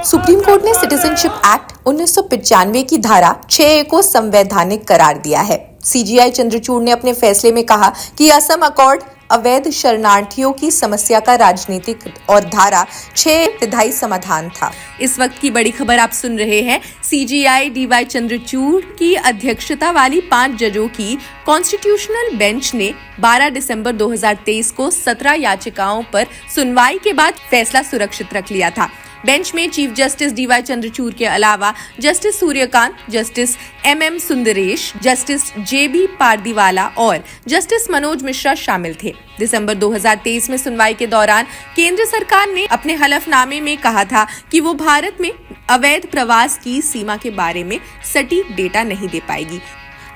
Supreme court ने citizenship act 1995 की धारा 6A को संवैधानिक करार दिया है। सीजीआई चंद्रचूड़ ने अपने फैसले में कहा कि असम अकॉर्ड अवैध शरणार्थियों की समस्या का राजनीतिक और धारा 6 विधायी समाधान था। इस वक्त की बड़ी खबर आप सुन रहे हैं। सीजीआई डीवाई चंद्रचूड़ की अध्यक्षता वाली 5 जजों की कॉन्स्टिट्यूशनल बेंच ने 12 दिसंबर 2023 को 17 याचिकाओं पर सुनवाई के बाद फैसला सुरक्षित रख लिया था। बेंच में चीफ जस्टिस डीवाई चंद्रचूड़ के अलावा justice Suryakant, justice MM Sundaresh, justice JB Pardiwala और जस्टिस मनोज मिश्रा शामिल थे। दिसंबर 2023 में सुनवाई के दौरान केंद्र सरकार ने अपने हलफनामे में कहा था कि वो भारत में अवैध प्रवास की सीमा के बारे में सटीक डेटा नहीं दे पाएगी।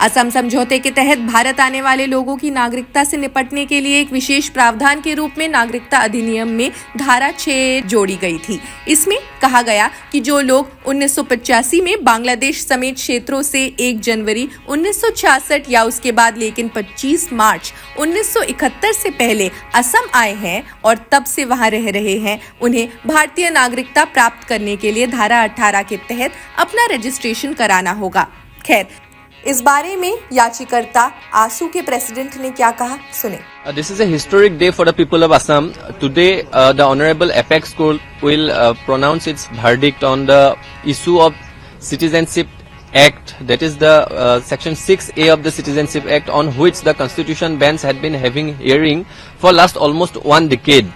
असम समझौते के तहत भारत आने वाले लोगों की नागरिकता से निपटने के लिए एक विशेष प्रावधान के रूप में नागरिकता अधिनियम में धारा 6 जोड़ी गई थी। इसमें कहा गया कि जो लोग 1985 में बांग्लादेश समेत क्षेत्रों से 1 जनवरी 1966 या उसके बाद लेकिन 25 मार्च 1971 से पहले असम आए हैं और तब से वहां रह रहे हैं, उन्हें भारतीय नागरिकता प्राप्त करने के लिए धारा 18 के तहत अपना रजिस्ट्रेशन कराना होगा। खैर, इस बारे में याचिकाकर्ता आसू के प्रेसिडेंट ने क्या कहा, सुने। This is a historic day for the people of Assam. Today, the Honorable Apex Court will pronounce its verdict on the issue of Citizenship Act, that is the Section 6A of the Citizenship Act, on which the Constitution bench had been having hearing for last almost 1 decade.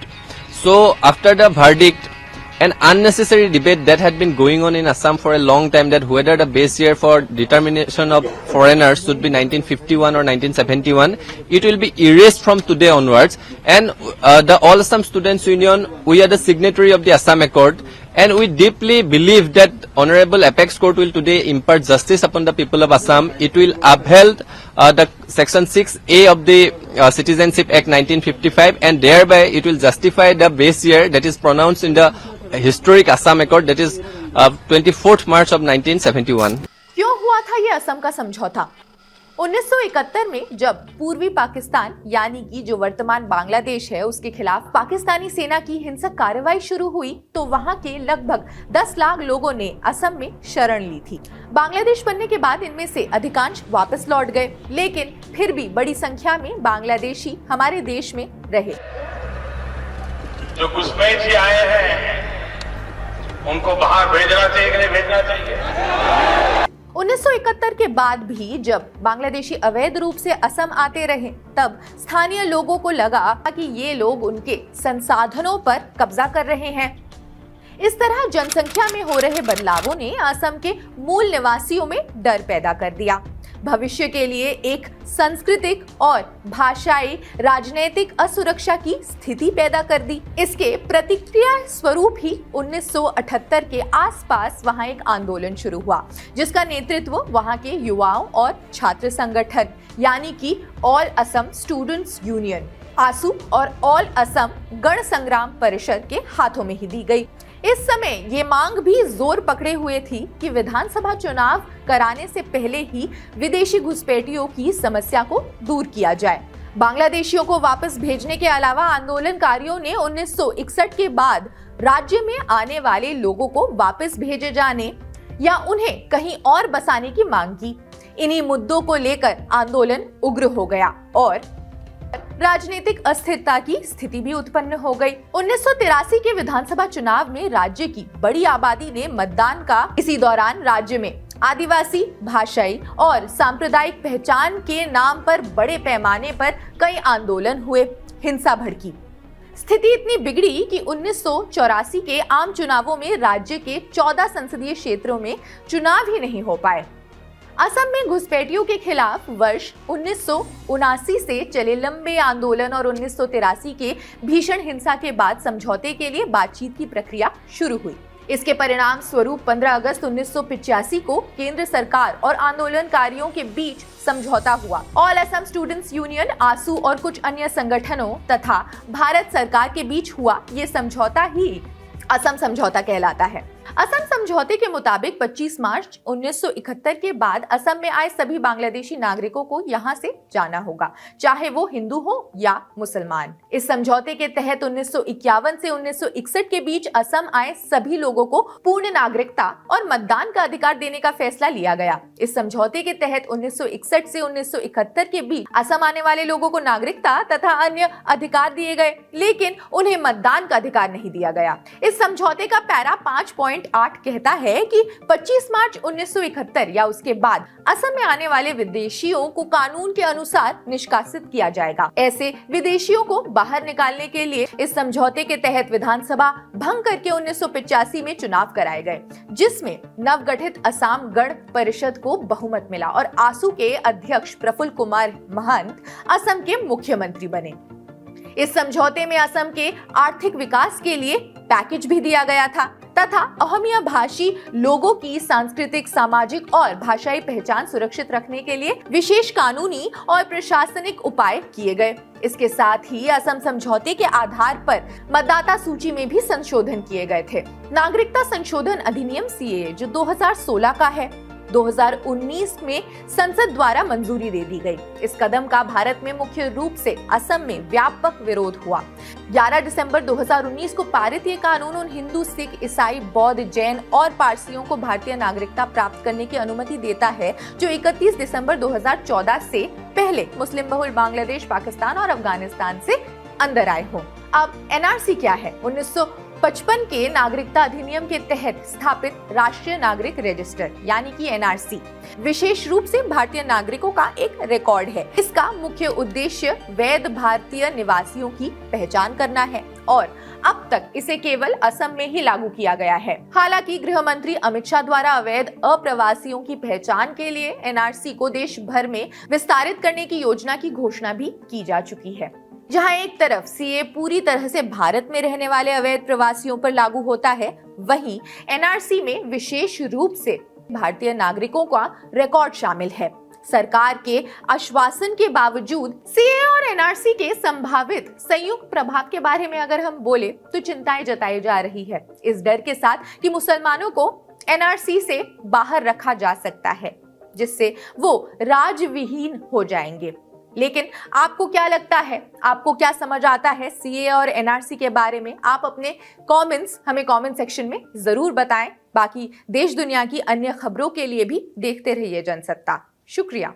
So, after the verdict, an unnecessary debate that had been going on in Assam for a long time, that whether the base year for determination of foreigners should be 1951 or 1971, it will be erased from today onwards. And the All Assam Students Union, we are the signatory of the Assam Accord, and we deeply believe that Honorable Apex Court will today impart justice upon the people of Assam. It will uphold the Section 6A of the Citizenship Act 1955, and thereby it will justify the base year that is pronounced in the historic Assam Accord, that is 24th March of 1971. क्यों हुआ था ये असम का समझौता? 1971 में जब पूर्वी पाकिस्तान यानी कि जो वर्तमान बांग्लादेश है उसके खिलाफ पाकिस्तानी सेना की हिंसक कार्रवाई शुरू हुई तो वहां के लगभग 10 लाख लोगों ने असम में शरण ली थी। बांग्लादेश बनने के बाद इनमें से अधिकांश वापस लौट गए, लेकिन फिर भी बड़ी संख्या में बांग्लादेशी हमारे देश में रहे। जो घुसपैठी आए हैं उनको बाहर भेजना चाहिए कि नहीं भेजना चाहिए? 1971 के बाद भी जब बांग्लादेशी अवैध रूप से असम आते रहे, तब स्थानीय लोगों को लगा कि ये लोग उनके संसाधनों पर कब्जा कर रहे हैं। इस तरह जनसंख्या में हो रहे बदलावों ने असम के मूल निवासियों में डर पैदा कर दिया। भविष्य के लिए एक सांस्कृतिक और भाषाई राजनीतिक असुरक्षा की स्थिति पैदा कर दी। इसके प्रतिक्रिया स्वरूप ही 1978 के आसपास वहां एक आंदोलन शुरू हुआ, जिसका नेतृत्व वहां के युवाओं और छात्र संगठन यानी कि ऑल असम स्टूडेंट्स यूनियन आसू और ऑल असम गण संग्राम परिषद के हाथों में ही दी गई। इस समय ये मांग भी जोर पकड़े हुए थी कि विधानसभा चुनाव कराने से पहले ही विदेशी घुसपैठियों की समस्या को दूर किया जाए। बांग्लादेशियों को वापस भेजने के अलावा आंदोलनकारियों ने 1961 के बाद राज्य में आने वाले लोगों को वापस भेजे जाने या उन्हें कहीं और बसाने की मांग की। इन्हीं मुद्दों को लेकर आंदोलन उग्र हो गया और राजनीतिक अस्थिरता की स्थिति भी उत्पन्न हो गई। 1983 के विधानसभा चुनाव में राज्य की बड़ी आबादी ने मतदान का। इसी दौरान राज्य में आदिवासी भाषाई और सांप्रदायिक पहचान के नाम पर बड़े पैमाने पर कई आंदोलन हुए, हिंसा भड़की। स्थिति इतनी बिगड़ी कि 1984 के आम चुनावों में राज्य के 14 संसदीय क्षेत्रों में चुनाव ही नहीं हो पाए। असम में घुसपैठियों के खिलाफ वर्ष 1979 से चले लंबे आंदोलन और 1983 के भीषण हिंसा के बाद समझौते के लिए बातचीत की प्रक्रिया शुरू हुई। इसके परिणाम स्वरूप 15 अगस्त 1985 को केंद्र सरकार और आंदोलनकारियों के बीच समझौता हुआ। ऑल असम स्टूडेंट्स यूनियन आसू और कुछ अन्य संगठनों तथा भारत सरकार के बीच हुआ ये समझौता ही असम समझौता कहलाता है। असम समझौते के मुताबिक 25 मार्च 1971 के बाद असम में आए सभी बांग्लादेशी नागरिकों को यहां से जाना होगा, चाहे वो हिंदू हो या मुसलमान। इस समझौते के तहत 1951 से 1961 के बीच असम आए सभी लोगों को पूर्ण नागरिकता और मतदान का अधिकार देने का फैसला लिया गया। इस समझौते के तहत 1961 से 1971 के बीच असम आने वाले लोगों को नागरिकता तथा अन्य अधिकार दिए गए, लेकिन उन्हें मतदान का अधिकार नहीं दिया गया। इस समझौते का पैरा 5.8 कहता है कि 25 मार्च 1971 या उसके बाद असम में आने वाले विदेशियों को कानून के अनुसार निष्कासित किया जाएगा। ऐसे विदेशियों को बाहर निकालने के लिए इस समझौते के तहत विधानसभा भंग करके 1985 में चुनाव कराए गए, जिसमें नवगठित असम गण परिषद को बहुमत मिला और आसू के अध्यक्ष प्रफुल्ल कुमार महंत असम के मुख्यमंत्री बने। इस समझौते में असम के आर्थिक विकास के लिए पैकेज भी दिया गया था तथा अहमिया भाषी लोगों की सांस्कृतिक, सामाजिक और भाषाई पहचान सुरक्षित रखने के लिए विशेष कानूनी और प्रशासनिक उपाय किए गए। इसके साथ ही असम समझौते के आधार पर मतदाता सूची में भी संशोधन किए गए थे। नागरिकता संशोधन अधिनियम सीएए जो 2016 का है, 2019 में संसद द्वारा मंजूरी दे दी गई। इस कदम का भारत में मुख्य रूप से असम में व्यापक विरोध हुआ। 11 दिसंबर 2019 को पारित ये कानून उन हिंदू, सिख, ईसाई, बौद्ध, जैन और पारसियों को भारतीय नागरिकता प्राप्त करने की अनुमति देता है जो 31 दिसंबर 2014 से पहले मुस्लिम बहुल बांग्लादेश, पाकिस्तान और अफगानिस्तान से अंदर आए हों। अब एनआरसी क्या है? 1955 के नागरिकता अधिनियम के तहत स्थापित राष्ट्रीय नागरिक रजिस्टर यानी कि एनआरसी विशेष रूप से भारतीय नागरिकों का एक रिकॉर्ड है। इसका मुख्य उद्देश्य वैध भारतीय निवासियों की पहचान करना है और अब तक इसे केवल असम में ही लागू किया गया है। हालांकि गृह मंत्री अमित शाह द्वारा अवैध अप्रवासियों की पहचान के लिए एनआरसी को देश भर में विस्तारित करने की योजना की घोषणा भी की जा चुकी है। जहां एक तरफ सीए पूरी तरह से भारत में रहने वाले अवैध प्रवासियों पर लागू होता है, वहीं एनआरसी में विशेष रूप से भारतीय नागरिकों का रिकॉर्ड शामिल है। सरकार के आश्वासन के बावजूद सीए और एनआरसी के संभावित संयुक्त प्रभाव के बारे में अगर हम बोले तो चिंताएं जताई जा रही है, इस डर के साथ कि मुसलमानों को एनआरसी से बाहर रखा जा सकता है, जिससे वो राजविहीन हो जाएंगे। लेकिन आपको क्या लगता है? आपको क्या समझ आता है सीए और एनआरसी के बारे में? आप अपने कमेंट्स हमें कमेंट सेक्शन में जरूर बताएं। बाकी देश दुनिया की अन्य खबरों के लिए भी देखते रहिए जनसत्ता। शुक्रिया।